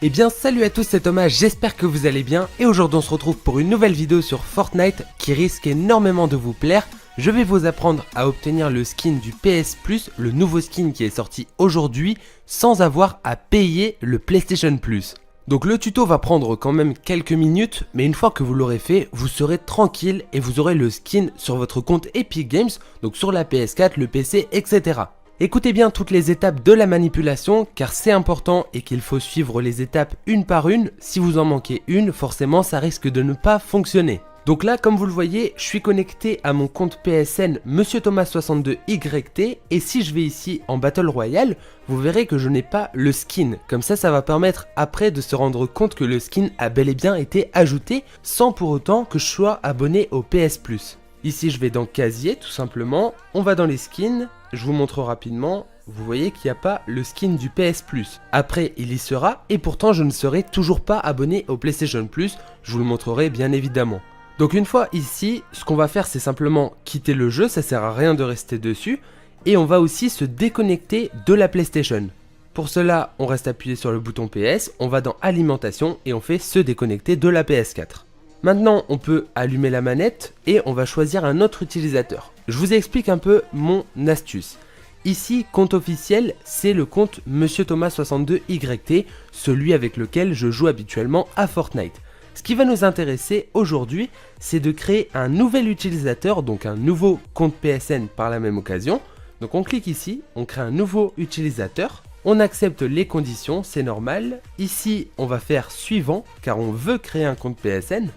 Eh bien salut à tous, c'est Thomas, j'espère que vous allez bien et aujourd'hui on se retrouve pour une nouvelle vidéo sur Fortnite qui risque énormément de vous plaire. Je vais vous apprendre à obtenir le skin du PS Plus, le nouveau skin qui est sorti aujourd'hui sans avoir à payer le PlayStation Plus. Donc le tuto va prendre quand même quelques minutes, mais une fois que vous l'aurez fait, vous serez tranquille et vous aurez le skin sur votre compte Epic Games, donc sur la PS4, le PC, etc. Écoutez bien toutes les étapes de la manipulation car c'est important et qu'il faut suivre les étapes une par une. Si vous en manquez une, forcément ça risque de ne pas fonctionner. Donc là, comme vous le voyez, je suis connecté à mon compte PSN Monsieur Thomas 62YT et si je vais ici en Battle Royale, vous verrez que je n'ai pas le skin. Comme ça va permettre après de se rendre compte que le skin a bel et bien été ajouté sans pour autant que je sois abonné au PS Plus. Ici, je vais dans Casier tout simplement, on va dans les skins, je vous montre rapidement. Vous voyez qu'il n'y a pas le skin du PS Plus. Après, il y sera et pourtant je ne serai toujours pas abonné au PlayStation Plus, je vous le montrerai bien évidemment. Donc une fois ici, ce qu'on va faire c'est simplement quitter le jeu, ça sert à rien de rester dessus. Et on va aussi se déconnecter de la PlayStation. Pour cela, on reste appuyé sur le bouton PS, on va dans Alimentation et on fait se déconnecter de la PS4. Maintenant, on peut allumer la manette et on va choisir un autre utilisateur. Je vous explique un peu mon astuce. Ici, compte officiel, c'est le compte Monsieur Thomas 62YT, celui avec lequel je joue habituellement à Fortnite. Ce qui va nous intéresser aujourd'hui, c'est de créer un nouvel utilisateur, donc un nouveau compte PSN par la même occasion. Donc on clique ici, on crée un nouveau utilisateur, on accepte les conditions, c'est normal. Ici, on va faire suivant, car on veut créer un compte PSN.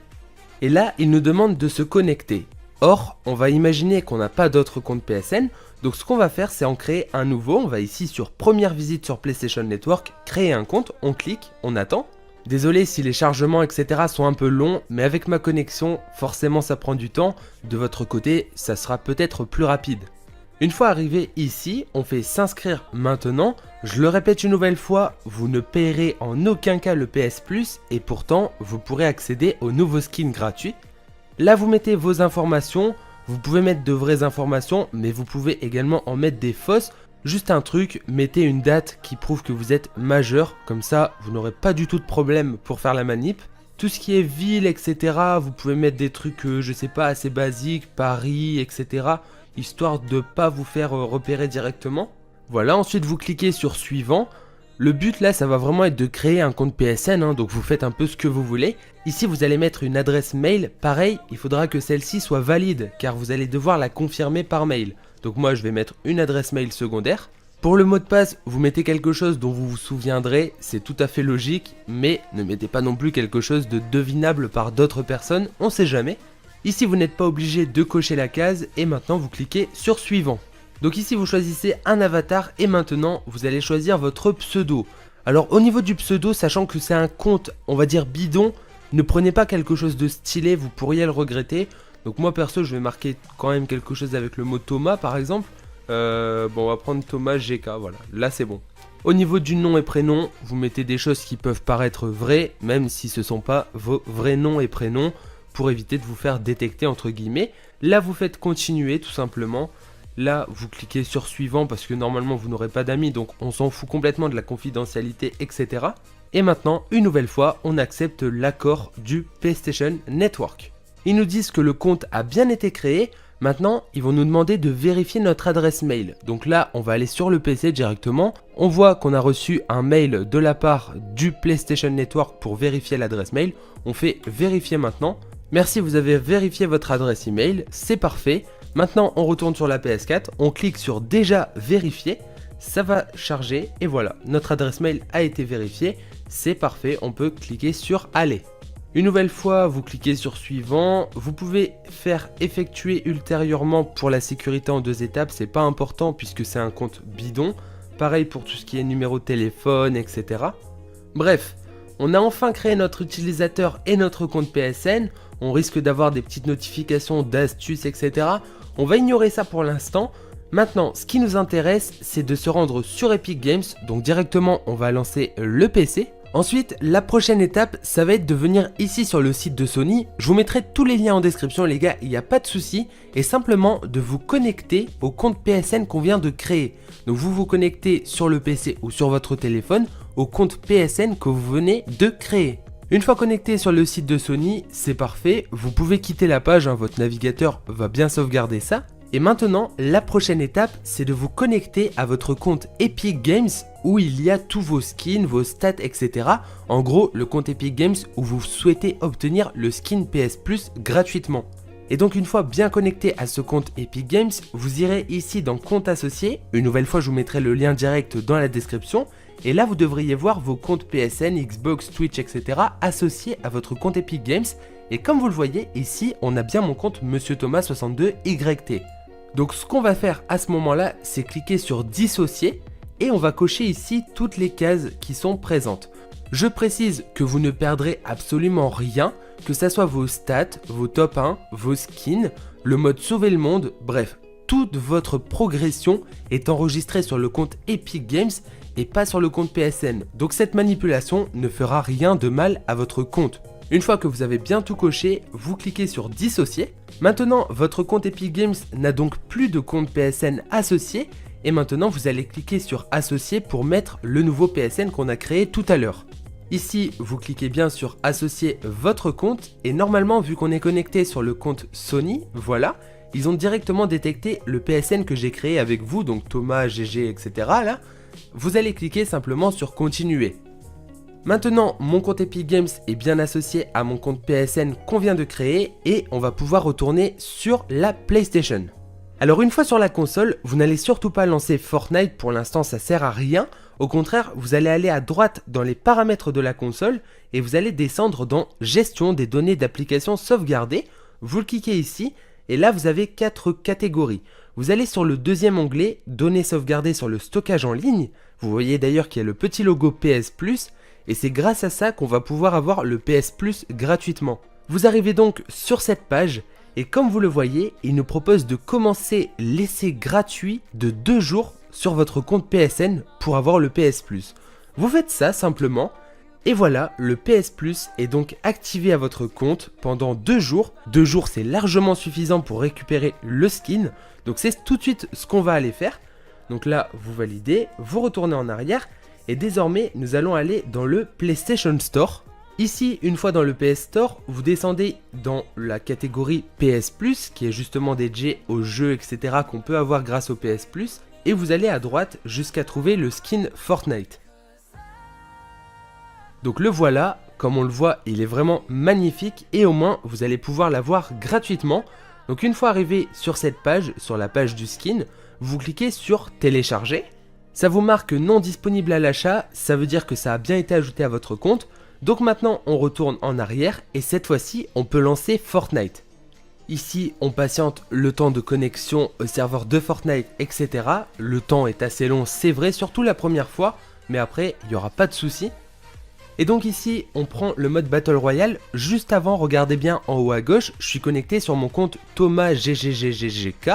Et là, il nous demande de se connecter. Or, on va imaginer qu'on n'a pas d'autre compte PSN, donc ce qu'on va faire, c'est en créer un nouveau. On va ici sur première visite sur PlayStation Network, créer un compte, on clique, on attend. Désolé si les chargements etc sont un peu longs, mais avec ma connexion, forcément ça prend du temps. De votre côté, ça sera peut-être plus rapide. Une fois arrivé ici, on fait s'inscrire maintenant. Je le répète une nouvelle fois, vous ne payerez en aucun cas le PS Plus et pourtant vous pourrez accéder aux nouveaux skins gratuits. Là vous mettez vos informations, vous pouvez mettre de vraies informations, mais vous pouvez également en mettre des fausses. Juste un truc, mettez une date qui prouve que vous êtes majeur, comme ça vous n'aurez pas du tout de problème pour faire la manip. Tout ce qui est ville, etc, vous pouvez mettre des trucs, je sais pas, assez basiques, Paris, etc, histoire de pas vous faire repérer directement. Voilà, ensuite vous cliquez sur suivant. Le but là, ça va vraiment être de créer un compte PSN, donc vous faites un peu ce que vous voulez. Ici vous allez mettre une adresse mail, pareil, il faudra que celle-ci soit valide, car vous allez devoir la confirmer par mail. Donc moi je vais mettre une adresse mail secondaire. Pour le mot de passe, vous mettez quelque chose dont vous vous souviendrez, c'est tout à fait logique, mais ne mettez pas non plus quelque chose de devinable par d'autres personnes, on sait jamais. Ici vous n'êtes pas obligé de cocher la case et maintenant vous cliquez sur suivant. Donc ici vous choisissez un avatar et maintenant vous allez choisir votre pseudo. Alors au niveau du pseudo, sachant que c'est un compte on va dire bidon, ne prenez pas quelque chose de stylé, vous pourriez le regretter. Donc moi perso je vais marquer quand même quelque chose avec le mot Thomas par exemple. Bon on va prendre Thomas GK, voilà, là c'est bon. Au niveau du nom et prénom, vous mettez des choses qui peuvent paraître vraies, même si ce ne sont pas vos vrais noms et prénoms, pour éviter de vous faire détecter entre guillemets. Là vous faites continuer tout simplement. Là vous cliquez sur suivant parce que normalement vous n'aurez pas d'amis, donc on s'en fout complètement de la confidentialité, etc. Et maintenant, une nouvelle fois, on accepte l'accord du PlayStation Network. Ils nous disent que le compte a bien été créé. Maintenant, ils vont nous demander de vérifier notre adresse mail. Donc là, on va aller sur le PC directement. On voit qu'on a reçu un mail de la part du PlayStation Network pour vérifier l'adresse mail. On fait vérifier maintenant. Merci, vous avez vérifié votre adresse email. C'est parfait. Maintenant, on retourne sur la PS4. On clique sur déjà vérifier. Ça va charger et voilà, notre adresse mail a été vérifiée. C'est parfait, on peut cliquer sur aller. Une nouvelle fois, vous cliquez sur suivant. Vous pouvez faire effectuer ultérieurement pour la sécurité en 2 étapes. C'est pas important puisque c'est un compte bidon. Pareil pour tout ce qui est numéro de téléphone, etc. Bref, on a enfin créé notre utilisateur et notre compte PSN. On risque d'avoir des petites notifications d'astuces, etc. On va ignorer ça pour l'instant. Maintenant, ce qui nous intéresse, c'est de se rendre sur Epic Games. Donc directement, on va lancer le PC. Ensuite, la prochaine étape, ça va être de venir ici sur le site de Sony. Je vous mettrai tous les liens en description les gars, il n'y a pas de souci. Et simplement de vous connecter au compte PSN qu'on vient de créer. Donc vous vous connectez sur le PC ou sur votre téléphone. au compte PSN que vous venez de créer. Une fois connecté sur le site de Sony, c'est parfait, vous pouvez quitter la page, votre navigateur va bien sauvegarder ça. Et maintenant, la prochaine étape, c'est de vous connecter à votre compte Epic Games où il y a tous vos skins, vos stats, etc. En gros, le compte Epic Games où vous souhaitez obtenir le skin PS Plus gratuitement. Et donc une fois bien connecté à ce compte Epic Games, vous irez ici dans compte associé. Une nouvelle fois, je vous mettrai le lien direct dans la description. Et là, vous devriez voir vos comptes PSN, Xbox, Twitch, etc. associés à votre compte Epic Games. Et comme vous le voyez, ici, on a bien mon compte Monsieur Thomas 62YT. Donc ce qu'on va faire à ce moment-là, c'est cliquer sur dissocier et on va cocher ici toutes les cases qui sont présentes. Je précise que vous ne perdrez absolument rien, que ça soit vos stats, vos top 1, vos skins, le mode sauver le monde, bref, toute votre progression est enregistrée sur le compte Epic Games et pas sur le compte PSN. Donc cette manipulation ne fera rien de mal à votre compte. Une fois que vous avez bien tout coché, vous cliquez sur dissocier. Maintenant, votre compte Epic Games n'a donc plus de compte PSN associé. Et maintenant, vous allez cliquer sur associer pour mettre le nouveau PSN qu'on a créé tout à l'heure. Ici, vous cliquez bien sur associer votre compte. Et normalement, vu qu'on est connecté sur le compte Sony, voilà, ils ont directement détecté le PSN que j'ai créé avec vous, donc Thomas, GG, etc. Là, vous allez cliquer simplement sur continuer. Maintenant, mon compte Epic Games est bien associé à mon compte PSN qu'on vient de créer et on va pouvoir retourner sur la PlayStation. Alors une fois sur la console, vous n'allez surtout pas lancer Fortnite, pour l'instant ça sert à rien. Au contraire, vous allez aller à droite dans les paramètres de la console et vous allez descendre dans Gestion des données d'application sauvegardées. Vous le cliquez ici et là vous avez 4 catégories. Vous allez sur le deuxième onglet, Données sauvegardées sur le stockage en ligne. Vous voyez d'ailleurs qu'il y a le petit logo PS Plus. Et c'est grâce à ça qu'on va pouvoir avoir le PS Plus gratuitement. Vous arrivez donc sur cette page et comme vous le voyez, il nous propose de commencer l'essai gratuit de 2 jours sur votre compte PSN pour avoir le PS Plus. Vous faites ça simplement et voilà, le PS Plus est donc activé à votre compte pendant 2 jours. 2 jours, c'est largement suffisant pour récupérer le skin. Donc c'est tout de suite ce qu'on va aller faire. Donc là, vous validez, vous retournez en arrière. Et désormais, nous allons aller dans le PlayStation Store. Ici, une fois dans le PS Store, vous descendez dans la catégorie PS Plus, qui est justement dédiée aux jeux, etc. qu'on peut avoir grâce au PS Plus. Et vous allez à droite jusqu'à trouver le skin Fortnite. Donc le voilà, comme on le voit, il est vraiment magnifique et au moins, vous allez pouvoir l'avoir gratuitement. Donc une fois arrivé sur cette page, sur la page du skin, vous cliquez sur télécharger. Ça vous marque non disponible à l'achat, ça veut dire que ça a bien été ajouté à votre compte. Donc maintenant on retourne en arrière et cette fois-ci on peut lancer Fortnite. Ici on patiente le temps de connexion au serveur de Fortnite, etc. Le temps est assez long, c'est vrai, surtout la première fois, mais après il n'y aura pas de souci. Et donc ici on prend le mode Battle Royale. Juste avant, regardez bien en haut à gauche, je suis connecté sur mon compte Thomas GGGGGK.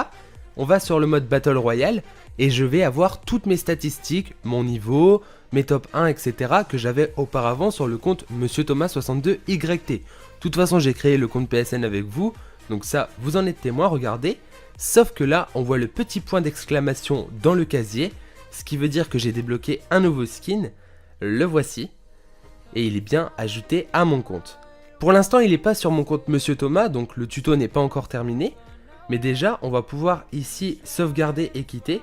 On va sur le mode Battle Royale. Et je vais avoir toutes mes statistiques, mon niveau, mes top 1, etc. que j'avais auparavant sur le compte Monsieur Thomas 62YT. De toute façon, j'ai créé le compte PSN avec vous, donc ça, vous en êtes témoin, regardez. Sauf que là, on voit le petit point d'exclamation dans le casier, ce qui veut dire que j'ai débloqué un nouveau skin. Le voici. Et il est bien ajouté à mon compte. Pour l'instant, il n'est pas sur mon compte Monsieur Thomas, donc le tuto n'est pas encore terminé. Mais déjà, on va pouvoir ici sauvegarder et quitter.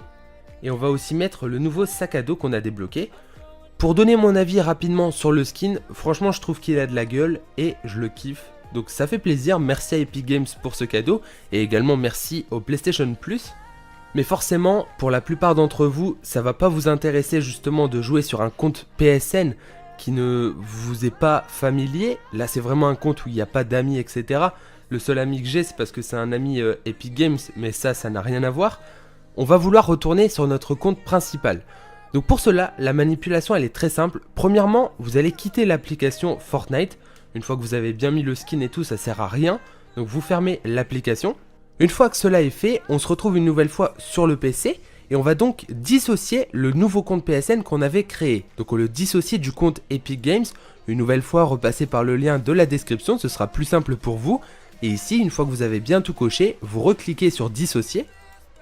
Et on va aussi mettre le nouveau sac à dos qu'on a débloqué. Pour donner mon avis rapidement sur le skin, franchement je trouve qu'il a de la gueule et je le kiffe. Donc ça fait plaisir, merci à Epic Games pour ce cadeau et également merci au PlayStation Plus. Mais forcément, pour la plupart d'entre vous, ça va pas vous intéresser justement de jouer sur un compte PSN qui ne vous est pas familier. Là c'est vraiment un compte où il n'y a pas d'amis, etc. Le seul ami que j'ai c'est parce que c'est un ami Epic Games, mais ça n'a rien à voir. On va vouloir retourner sur notre compte principal. Donc pour cela, la manipulation elle est très simple. Premièrement, vous allez quitter l'application Fortnite. Une fois que vous avez bien mis le skin et tout, ça sert à rien. Donc vous fermez l'application. Une fois que cela est fait, on se retrouve une nouvelle fois sur le PC. Et on va donc dissocier le nouveau compte PSN qu'on avait créé. Donc on le dissocie du compte Epic Games. Une nouvelle fois, repassez par le lien de la description, ce sera plus simple pour vous. Et ici, une fois que vous avez bien tout coché, vous recliquez sur dissocier.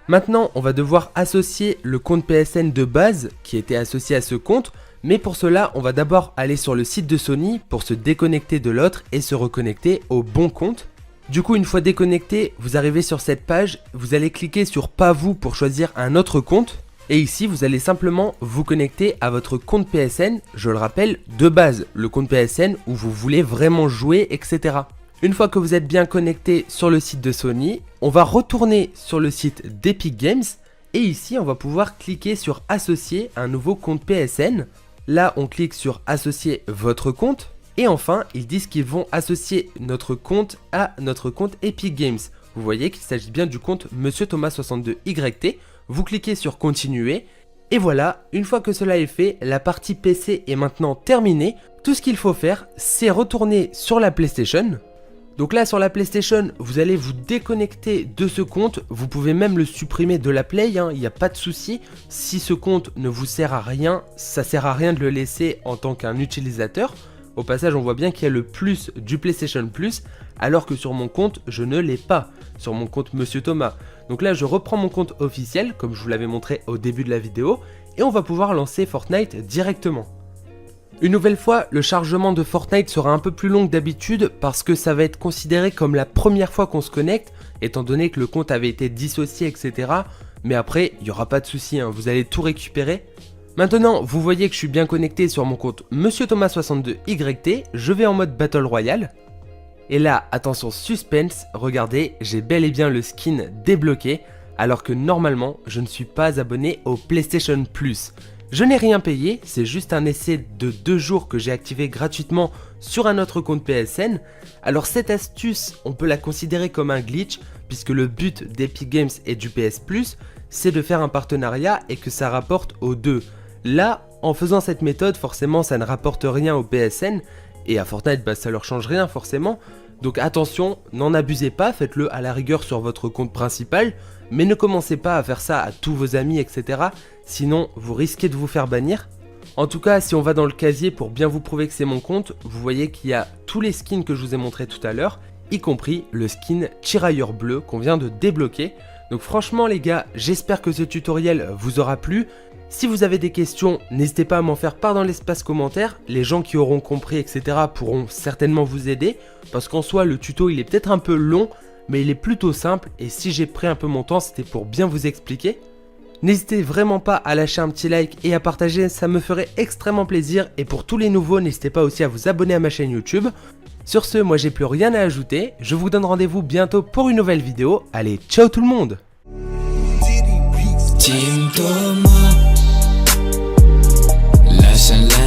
Maintenant, on va devoir associer le compte PSN de base qui était associé à ce compte, Mais pour cela, on va d'abord aller sur le site de Sony pour se déconnecter de l'autre et se reconnecter au bon compte. Du coup, une fois déconnecté, vous arrivez sur cette page, vous allez cliquer sur pas vous pour choisir un autre compte. Et ici, vous allez simplement vous connecter à votre compte PSN, je le rappelle, de base, le compte PSN où vous voulez vraiment jouer, etc. Une fois que vous êtes bien connecté sur le site de Sony, on va retourner sur le site d'Epic Games. Et ici, on va pouvoir cliquer sur associer un nouveau compte PSN. Là, on clique sur associer votre compte. Et enfin, ils disent qu'ils vont associer notre compte à notre compte Epic Games. Vous voyez qu'il s'agit bien du compte Monsieur Thomas 62YT. Vous cliquez sur continuer. Et voilà, une fois que cela est fait, la partie PC est maintenant terminée. Tout ce qu'il faut faire, c'est retourner sur la PlayStation. Donc là, sur la PlayStation, vous allez vous déconnecter de ce compte. Vous pouvez même le supprimer de la Play, il n'y a pas de souci. Si ce compte ne vous sert à rien, ça sert à rien de le laisser en tant qu'un utilisateur. Au passage, on voit bien qu'il y a le plus du PlayStation Plus, alors que sur mon compte, je ne l'ai pas, sur mon compte Monsieur Thomas. Donc là, je reprends mon compte officiel, comme je vous l'avais montré au début de la vidéo, et on va pouvoir lancer Fortnite directement. Une nouvelle fois, le chargement de Fortnite sera un peu plus long que d'habitude parce que ça va être considéré comme la première fois qu'on se connecte, étant donné que le compte avait été dissocié, etc. Mais après, il n'y aura pas de souci, vous allez tout récupérer. Maintenant, vous voyez que je suis bien connecté sur mon compte Monsieur Thomas 62YT, je vais en mode Battle Royale. Et là, attention suspense, regardez, j'ai bel et bien le skin débloqué, alors que normalement, je ne suis pas abonné au PlayStation Plus. Je n'ai rien payé, c'est juste un essai de 2 jours que j'ai activé gratuitement sur un autre compte PSN. Alors cette astuce, on peut la considérer comme un glitch, puisque le but d'Epic Games et du PS Plus, c'est de faire un partenariat et que ça rapporte aux deux. Là, en faisant cette méthode, forcément ça ne rapporte rien au PSN, et à Fortnite, ça leur change rien forcément. Donc attention, n'en abusez pas, faites-le à la rigueur sur votre compte principal, mais ne commencez pas à faire ça à tous vos amis, etc. Sinon, vous risquez de vous faire bannir. En tout cas, si on va dans le casier pour bien vous prouver que c'est mon compte, vous voyez qu'il y a tous les skins que je vous ai montré tout à l'heure, y compris le skin tirailleur bleu qu'on vient de débloquer. Donc franchement les gars, j'espère que ce tutoriel vous aura plu. Si vous avez des questions, n'hésitez pas à m'en faire part dans l'espace commentaire. Les gens qui auront compris, etc. pourront certainement vous aider. Parce qu'en soi, le tuto, il est peut-être un peu long, mais il est plutôt simple. Et si j'ai pris un peu mon temps, c'était pour bien vous expliquer. N'hésitez vraiment pas à lâcher un petit like et à partager, ça me ferait extrêmement plaisir. Et pour tous les nouveaux, n'hésitez pas aussi à vous abonner à ma chaîne YouTube. Sur ce, moi j'ai plus rien à ajouter. Je vous donne rendez-vous bientôt pour une nouvelle vidéo. Allez, ciao tout le monde! Team Thomas, lâche un